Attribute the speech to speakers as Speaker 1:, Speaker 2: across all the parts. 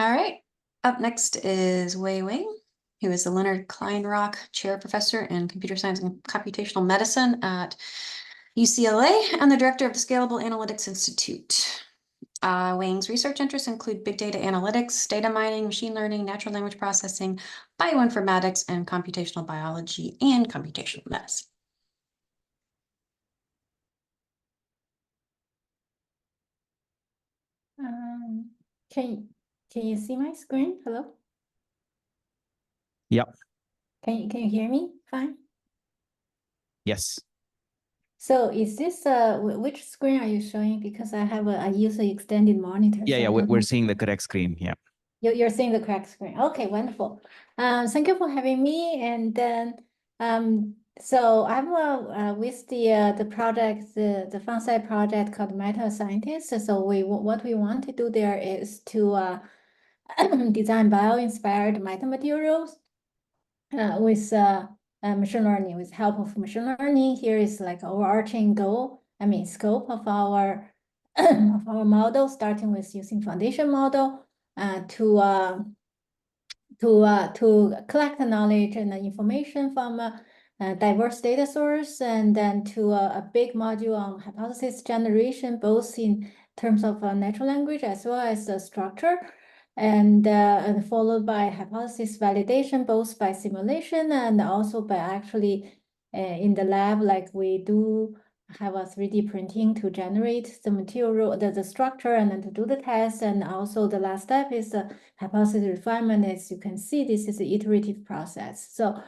Speaker 1: All right. Up next is Wang, who is the Leonard Kleinrock Chair Professor in Computer Science and Computational Medicine at UCLA and the Director of the Scalable Analytics Institute. Wang's research interests include big data analytics, data mining, machine learning, natural language processing, bioinformatics, and computational biology and computational medicine.
Speaker 2: Can you see my screen? Hello?
Speaker 3: Yep.
Speaker 2: Can you hear me fine?
Speaker 3: Yes.
Speaker 2: So is this which screen are you showing? Because I use an extended monitor.
Speaker 3: Yeah,
Speaker 2: so
Speaker 3: we're seeing the correct screen. Yeah.
Speaker 2: You're seeing the correct screen. Okay, wonderful. Thank you for having me. And then so I'm with the project, the fun-side project called Meta Scientist. So what we want to do there is to design bio-inspired metamaterials with machine learning, with help of machine learning. Here is like overarching goal, scope of our of our model, starting with using foundation model to collect knowledge and information from a diverse data source, and then to a big module on hypothesis generation, both in terms of natural language as well as the structure, and followed by hypothesis validation, both by simulation and also by actually in the lab, like we do have a 3D printing to generate the material, the structure, and then to do the test. And also the last step is the hypothesis refinement. As you can see, this is an iterative process. So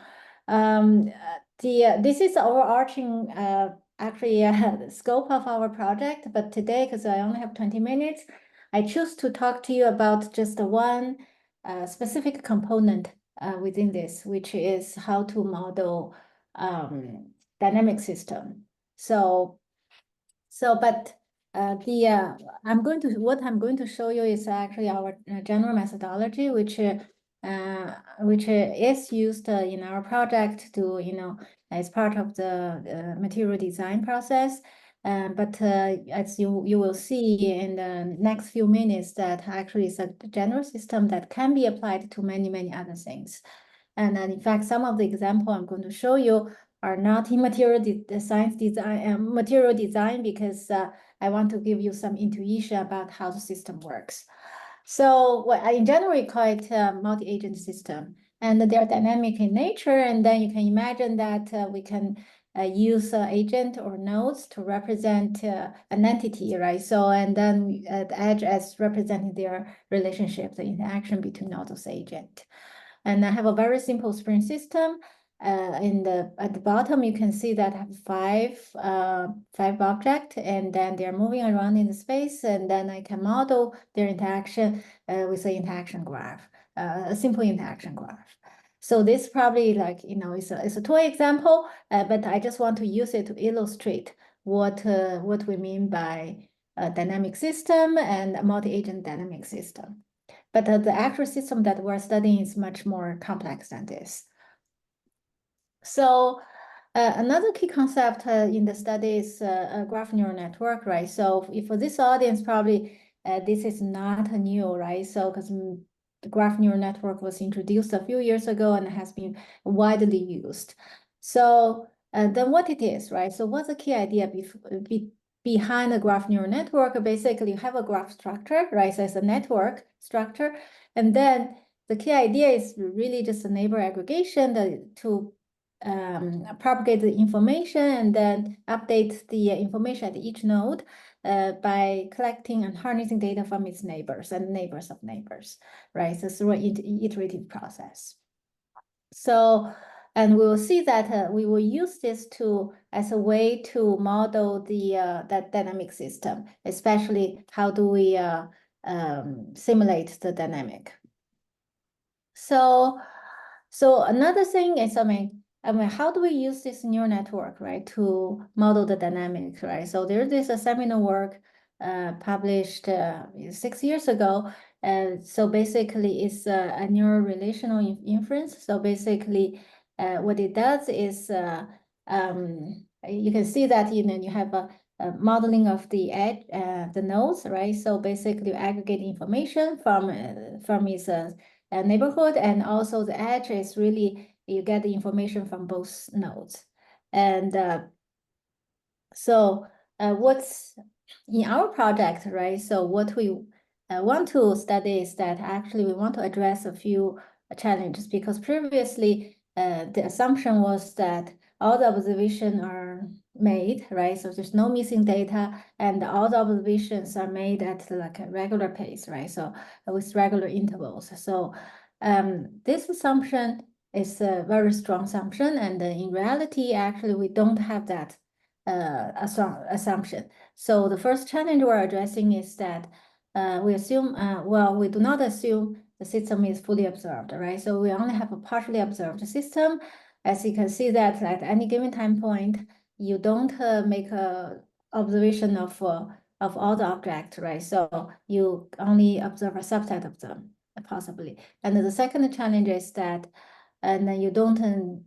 Speaker 2: this is the overarching scope of our project. But today, because I only have 20 minutes, I choose to talk to you about just one specific component within this, which is how to model dynamic system. But what I'm going to show you is actually our general methodology, which is used in our project to, as part of the material design process. But as you will see in the next few minutes, that actually is a general system that can be applied to many, many other things. And in fact, some of the example I'm going to show you are not in material design because I want to give you some intuition about how the system works. So in general, we call it multi-agent system, and they're dynamic in nature. And then you can imagine that we can use agent or nodes to represent an entity, right? So, and then the edge as representing their relationship, the interaction between nodes of agent. And I have a very simple Spring system. At the bottom, you can see that I have five objects, and then they're moving around in the space, and then I can model their interaction with an interaction graph, a simple interaction graph. So this probably it's a toy example, but I just want to use it to illustrate what we mean by a dynamic system and a multi-agent dynamic system. But the actual system that we're studying is much more complex than this. So another key concept in the study is a graph neural network, right? So for this audience, probably this is not new, right? So because the graph neural network was introduced a few years ago and has been widely used. So then what it is, right? So what's the key idea behind the graph neural network? Basically, you have a graph structure, right? So it's a network structure. And then the key idea is really just a neighbor aggregation to propagate the information and then update the information at each node by collecting and harnessing data from its neighbors and neighbors of neighbors, right? So through an iterative process. So, and we will see that we will use this as a way to model that dynamic system, especially how do we simulate the dynamic. So another thing is, how do we use this neural network, right, to model the dynamics, right? So there's this seminal work published 6 years ago. So basically, it's a neural relational inference. So basically, what it does is you can see that you have modeling of the edge, the nodes, right? So basically, you aggregate information from its neighborhood, and also the edge is really you get the information from both nodes. And so what's in our project, right? So what we want to study is that actually we want to address a few challenges, because previously the assumption was that all the observations are made, right? So there's no missing data, and all the observations are made at like a regular pace, right? So with regular intervals. So this assumption is a very strong assumption, and in reality, actually, we don't have that assumption. So the first challenge we're addressing is that we assume, well, we do not assume the system is fully observed, right? So we only have a partially observed system. As you can see that at any given time point, you don't make a observation of all the objects, right? So you only observe a subset of them, possibly. And the second challenge is that and then you don't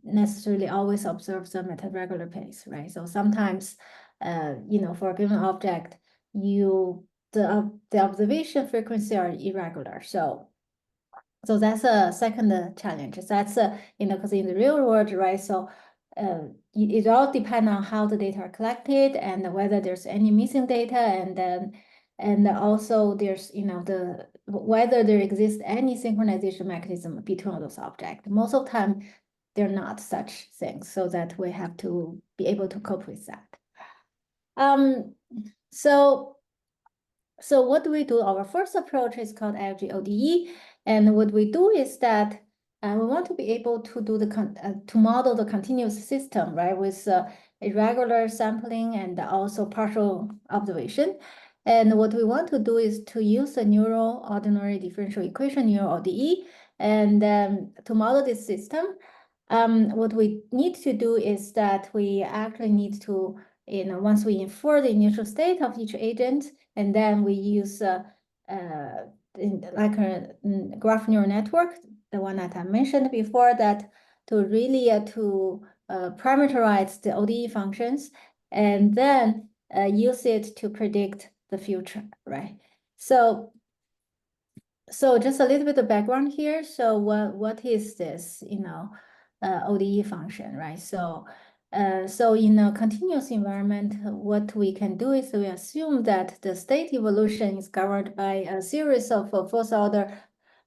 Speaker 2: necessarily always observe them at a regular pace, right? So sometimes, for a given object, the observation frequency are irregular. So that's a second challenge. That's because in the real world, right? So it all depends on how the data are collected and whether there's any missing data, and also there's whether there exists any synchronization mechanism between those objects. Most of the time, they're not such things, so that we have to be able to cope with that. So what do we do? Our first approach is called LGODE, and what we do is that we want to be able to do to model the continuous system, right, with irregular sampling and also partial observation. And what we want to do is to use the neural ordinary differential equation, neural ODE, and to model this system. What we need to do is that we actually need to, once we infer the initial state of each agent, and then we use like a graph neural network, the one that I mentioned before, that to really parameterize the ODE functions, and then use it to predict the future, right? So just a little bit of background here. So what is this, ODE function, right? So in a continuous environment, what we can do is we assume that the state evolution is governed by a series of first order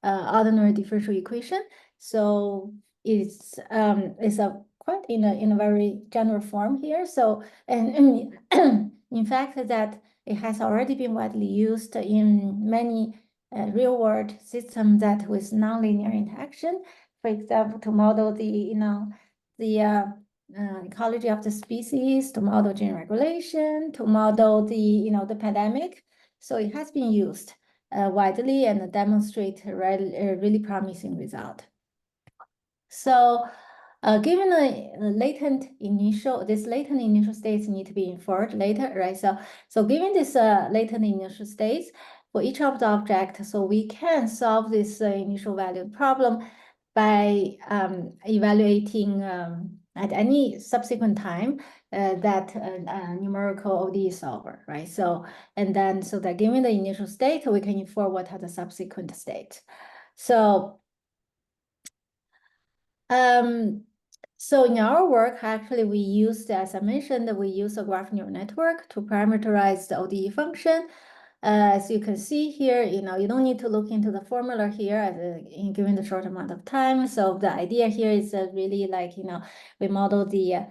Speaker 2: ordinary differential equation. So it's a quite in a very general form here. So and in fact that it has already been widely used in many real world systems that with nonlinear interaction. For example, to model the ecology of the species, to model gene regulation, to model the pandemic. So it has been used widely and demonstrate really promising result. So given the latent initial states need to be inferred later, right? So given this latent initial states for each of the object, so we can solve this initial value problem by evaluating at any subsequent time that numerical ODE solver, right? So that given the initial state, we can infer what are the subsequent states. So in our work, actually, we used, as I mentioned, we use a graph neural network to parameterize the ODE function. As you can see here, you don't need to look into the formula here given the short amount of time. So the idea here is really like, we model the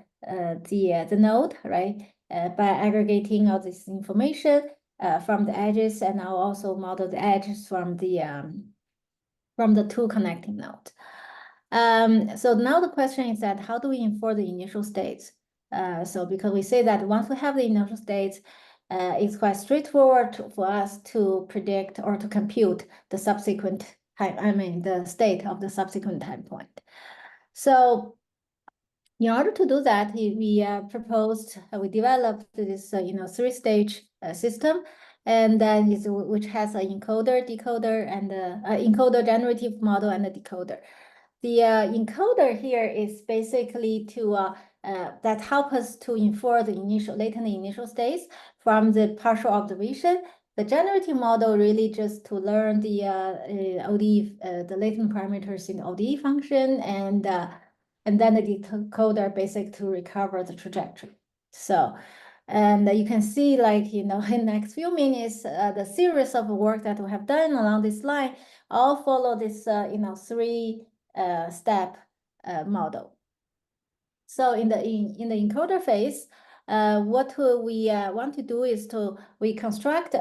Speaker 2: node, right, by aggregating all this information from the edges, and I'll also model the edges from the two connecting nodes. So now the question is that how do we infer the initial states? So because we say that once we have the initial states, it's quite straightforward for us to predict or to compute the subsequent time, the state of the subsequent time point. So in order to do that, we developed this, three-stage system, and then which has an encoder, decoder, and encoder generative model and a decoder. The encoder here is basically to that help us to infer the latent initial states from the partial observation. The generative model really just to learn the ODE, the latent parameters in the ODE function, and then the decoder basic to recover the trajectory. So, and you can see, like, in the next few minutes, the series of work that we have done along this line all follow this, 3-step model. So in the encoder phase, what we want to do is we construct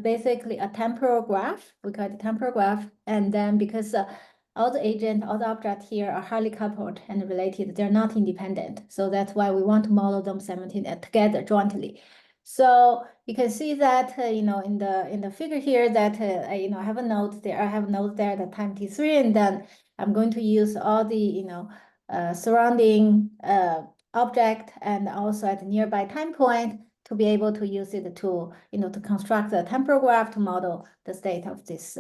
Speaker 2: basically a temporal graph. We call it a temporal graph, and then because all the objects here are highly coupled and related, they're not independent. So that's why we want to model them together jointly. So you can see that in the figure here that I have a node there. I have a node there at time t3, and then I'm going to use all the surrounding object and also at a nearby time point to be able to use it to to construct a temporal graph to model the state of this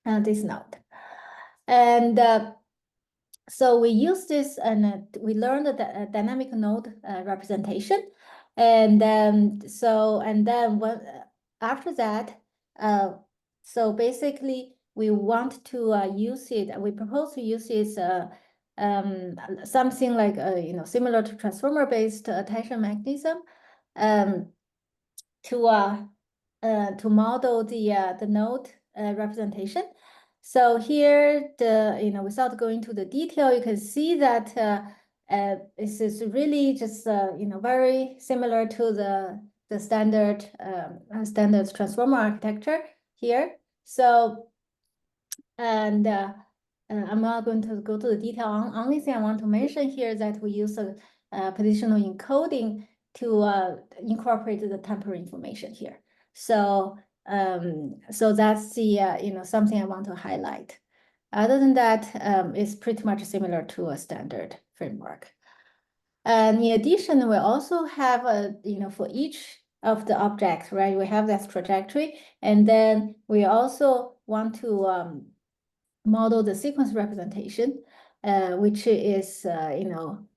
Speaker 2: this node. And so we use this, and we learned the dynamic node representation, and then after that, so basically we want to use it. We propose to use this something like similar to transformer-based attention mechanism, to model the node representation. So here, without going to the detail, you can see that this is really just very similar to the standard transformer architecture here. So, and I'm not going to go to the detail. Only thing I want to mention here is that we use a positional encoding to incorporate the temporal information here. So so that's the something I want to highlight. Other than that, it's pretty much similar to a standard framework. And in addition, we also have for each of the objects, right? We have that trajectory, and then we also want to model the sequence representation, which is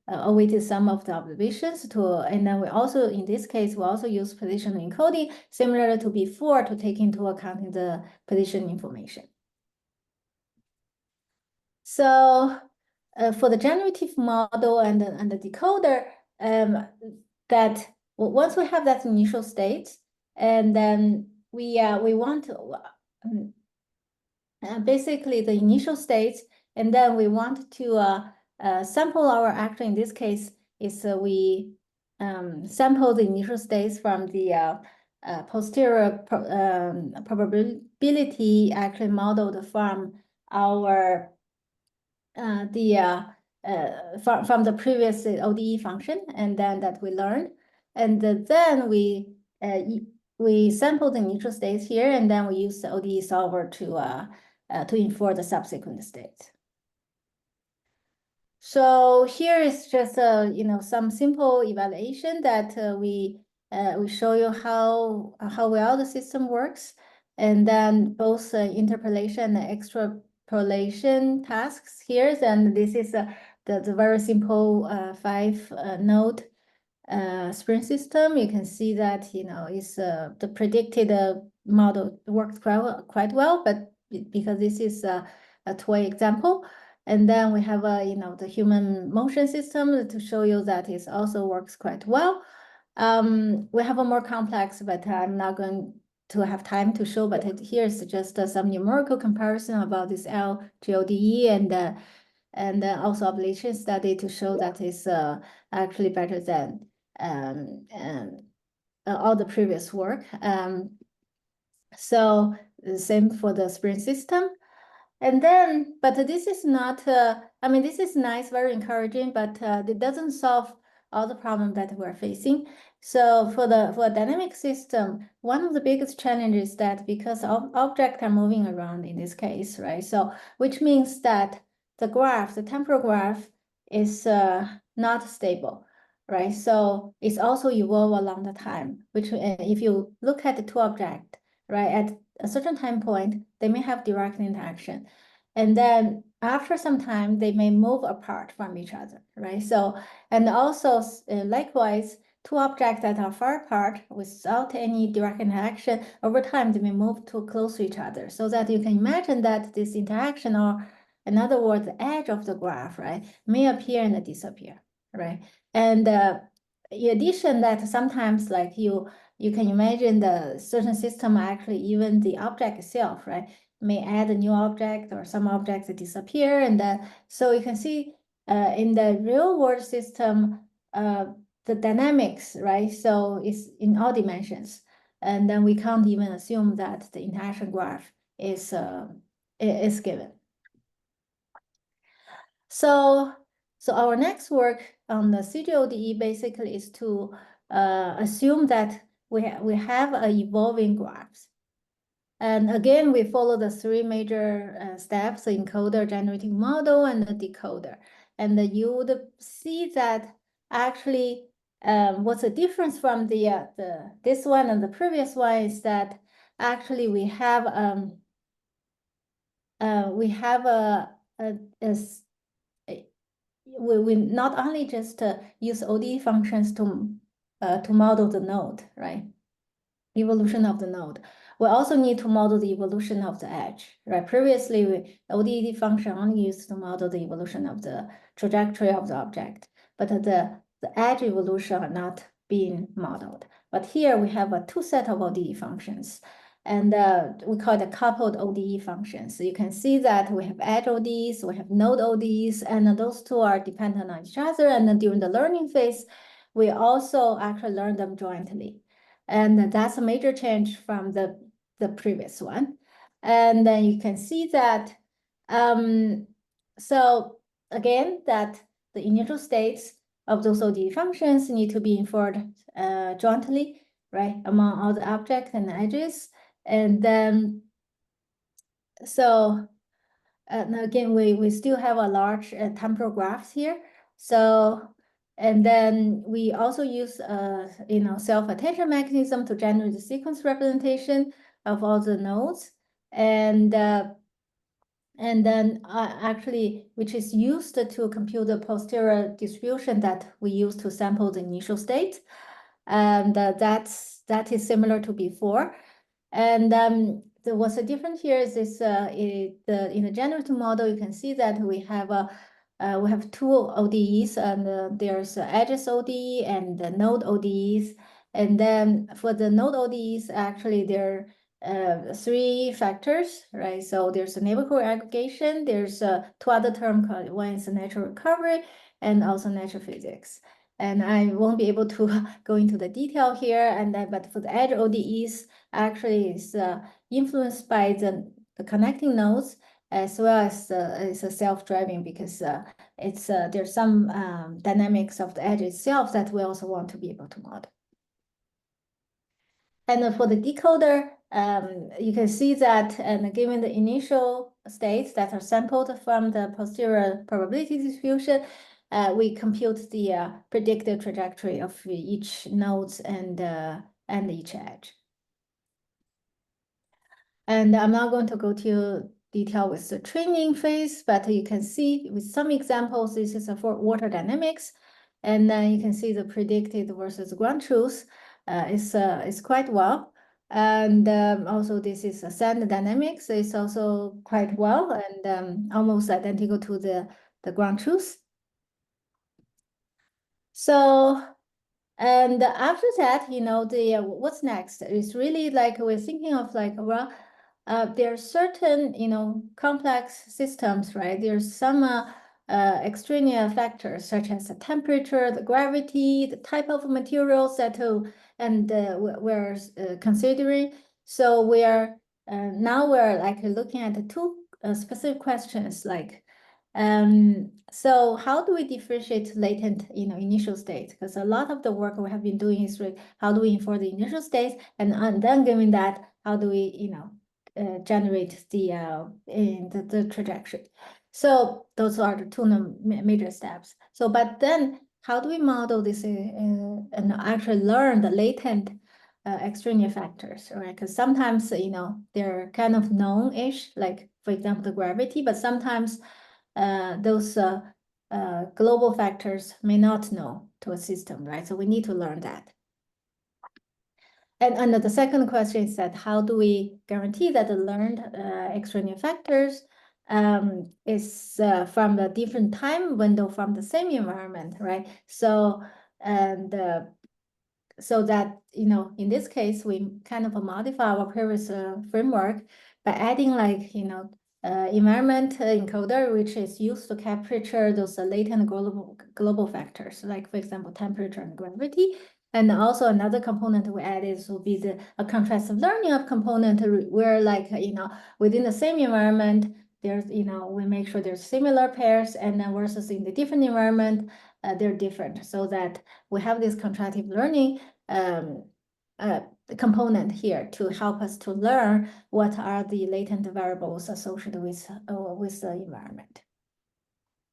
Speaker 2: a weighted sum of the observations and then we also, in this case, we also use positional encoding, similar to before, to take into account the position information. So for the generative model and the decoder, that once we have that initial state, and then we want to basically the initial states, and then we want to sample our actor. In this case, is we sample the initial states from the posterior probability actually modeled from our from the previous ODE function, and then that we learned, and then we sample the initial states here, and then we use the ODE solver to infer the subsequent states. So here is just some simple evaluation that we show you how well the system works, and then both interpolation and extrapolation tasks here. And this is the very simple 5-node spring system. You can see that is the predicted model works quite well, but because this is a toy example, and then we have the human motion system to show you that it also works quite well. We have a more complex, but I'm not going to have time to show. But here's just some numerical comparison about this LGODE and also ablation study to show that it's actually better than all the previous work. So the same for the spring system. And then, but this is not, I mean, this is nice, very encouraging, but it doesn't solve all the problems that we're facing. So for a dynamic system, one of the biggest challenges is that because objects are moving around in this case, right? So which means that the temporal graph is not stable, right? So it's also evolve along the time, which if you look at the two objects, right, at a certain time point, they may have direct interaction. And then after some time, they may move apart from each other, right? So, and also likewise, two objects that are far apart without any direct interaction, over time, they may move too close to each other, so that you can imagine that this interaction, or in other words, the edge of the graph, right, may appear and disappear, right? And in addition, that sometimes like you can imagine the certain system, actually even the object itself, right, may add a new object or some objects disappear. And so you can see in the real world system, the dynamics, right? So it's in all dimensions. And then we can't even assume that the interaction graph is given. So our next work on the CGODE basically is to assume that we have a evolving graphs. And again, we follow the three major steps: the encoder, generating model, and the decoder. And you would see that actually what's the difference from this one and the previous one is that actually we have we not only just use ODE functions to model the node, right? Evolution of the node. We also need to model the evolution of the edge, right? Previously, the ODE function only used to model the evolution of the trajectory of the object, but the edge evolution are not being modeled. But here we have two set of ODE functions, and we call it coupled ODE functions. So you can see that we have edge ODEs, we have node ODEs, and those two are dependent on each other. And then during the learning phase, we also actually learn them jointly. And that's a major change from the previous one. And then you can see that, so again, that the initial states of those ODE functions need to be inferred jointly, right, among all the objects and edges. And then, so again, we still have a large temporal graphs here. So, and then we also use self-attention mechanism to generate the sequence representation of all the nodes. And then actually, which is used to compute the posterior distribution that we use to sample the initial state. And that is similar to before. And what's the difference here is this in the generative model, you can see that we have two ODEs, and there's edges ODE and the node ODEs. And then for the node ODEs, actually there are three factors, right? So there's a neighborhood aggregation, there's two other terms, one is natural recovery and also natural physics. And I won't be able to go into the detail here. And then, but for the edge ODEs, actually is influenced by the connecting nodes, as well as it's a self-driving, because there's some dynamics of the edge itself that we also want to be able to model. And for the decoder, you can see that, and given the initial states that are sampled from the posterior probability distribution, we compute the predicted trajectory of each nodes and each edge. And I'm not going to go to detail with the training phase, but you can see with some examples, this is for water dynamics. And then you can see the predicted versus ground truth is quite well. And also this is sand dynamics. It's also quite well and almost identical to the ground truth. So, and after that, what's next is really like we're thinking of like, well, there are certain, complex systems, right? There's some extraneous factors such as the temperature, the gravity, the type of materials that we're considering. So now we're like looking at the two specific questions, like, so how do we differentiate latent, initial states? Because a lot of the work we have been doing is how do we infer the initial states, and then given that, how do we, generate the trajectory? So those are the two major steps. So, but then how do we model this and actually learn the latent extraneous factors, right? Because sometimes, they're kind of known-ish, like for example, the gravity, but sometimes those global factors may not know to a system, right? So we need to learn that. And the second question is that how do we guarantee that the learned extraneous factors is from the different time window from the same environment, right? So, and so that, you know, in this case, we kind of modify our previous framework by adding like, you know, environment encoder, which is used to capture those latent global factors, like for example, temperature and gravity. And also another component we added will be a contrastive learning of component where like, you know, within the same environment, there's, you know, we make sure there's similar pairs and then versus in the different environment, they're different so that we have this contrastive learning component here to help us to learn what are the latent variables associated with the environment.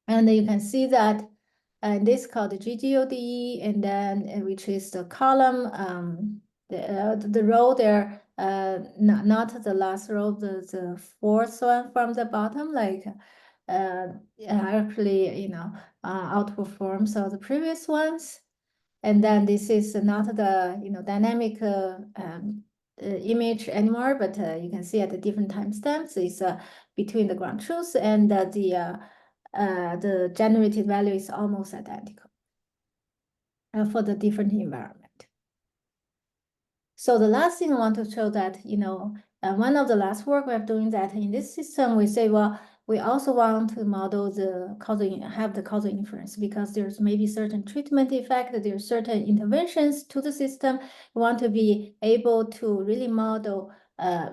Speaker 2: And you can see that this is called the GGODE, and then which is the column, the row there, not the last row, the fourth one from the bottom, like actually, you know, outperforms all the previous ones. And then this is not the, you know, dynamic image anymore, but you can see at the different timestamps is between the ground truth and the generated value is almost identical for the different environment. So the last thing I want to show that, you know, one of the last work we're doing that in this system, we say, well, we also want to model the causal inference because there's maybe certain treatment effect, there's certain interventions to the system. We want to be able to really model,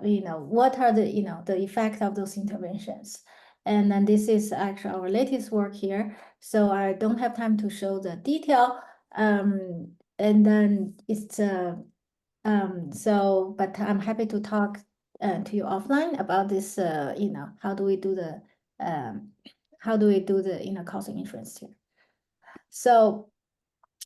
Speaker 2: you know, what are the, you know, the effect of those interventions. And then this is actually our latest work here. So I don't have time to show the detail. And then it's but I'm happy to talk to you offline about this, you know, how do we do the, you know, causal inference here. So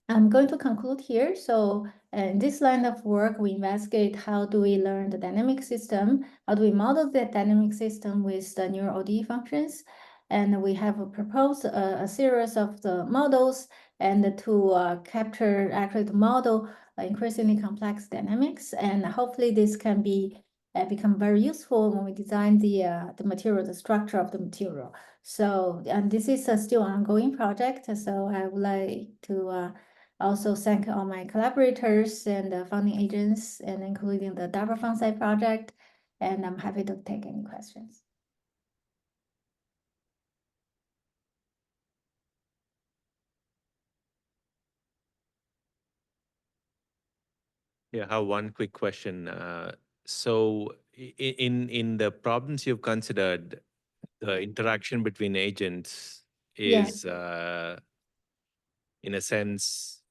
Speaker 2: I'm going to conclude here. So in this line of work, we investigate how do we learn the dynamic system, how do we model the dynamic system with the neural ODE functions. And we have proposed a series of the models and to capture actually the model increasingly complex dynamics. And hopefully this can be become very useful when we design the material, the structure of the material. So, and this is a still ongoing project. So I would like to also thank all my collaborators and funding agents, and including the DARPA FunSci project. And I'm happy to take any questions.
Speaker 4: Yeah, I have one quick question. So in the problems you've considered, the interaction between agents is, in a sense,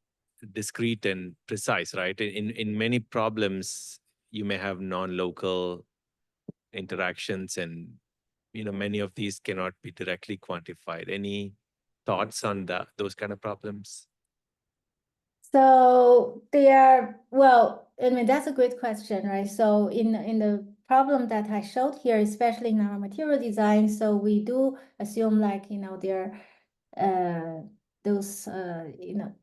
Speaker 4: discrete and precise, right? In many problems, you may have non-local interactions, and you know many of these cannot be directly quantified. Any thoughts on those kind of problems?
Speaker 2: So they are, well, I mean, that's a great question, right? So in the problem that I showed here, especially in our material design, so we do assume like, you know, there those you know,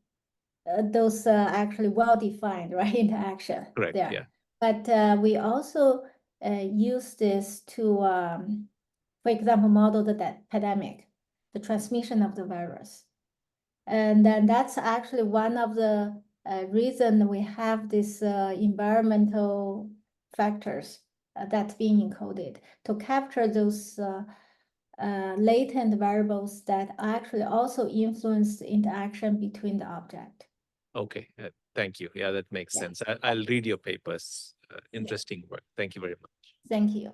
Speaker 2: those actually well-defined, right, interaction
Speaker 4: Correct,
Speaker 2: there.
Speaker 4: yeah.
Speaker 2: But we also use this to, for example, model the pandemic, the transmission of the virus. And then that's actually one of the reason we have this environmental factors that's being encoded to capture those latent variables that actually also influence the interaction between the object.
Speaker 4: Okay, thank you. Yeah, that makes
Speaker 2: Yeah.
Speaker 4: sense. I'll read your papers. Interesting work. Thank you very much.
Speaker 2: Thank you.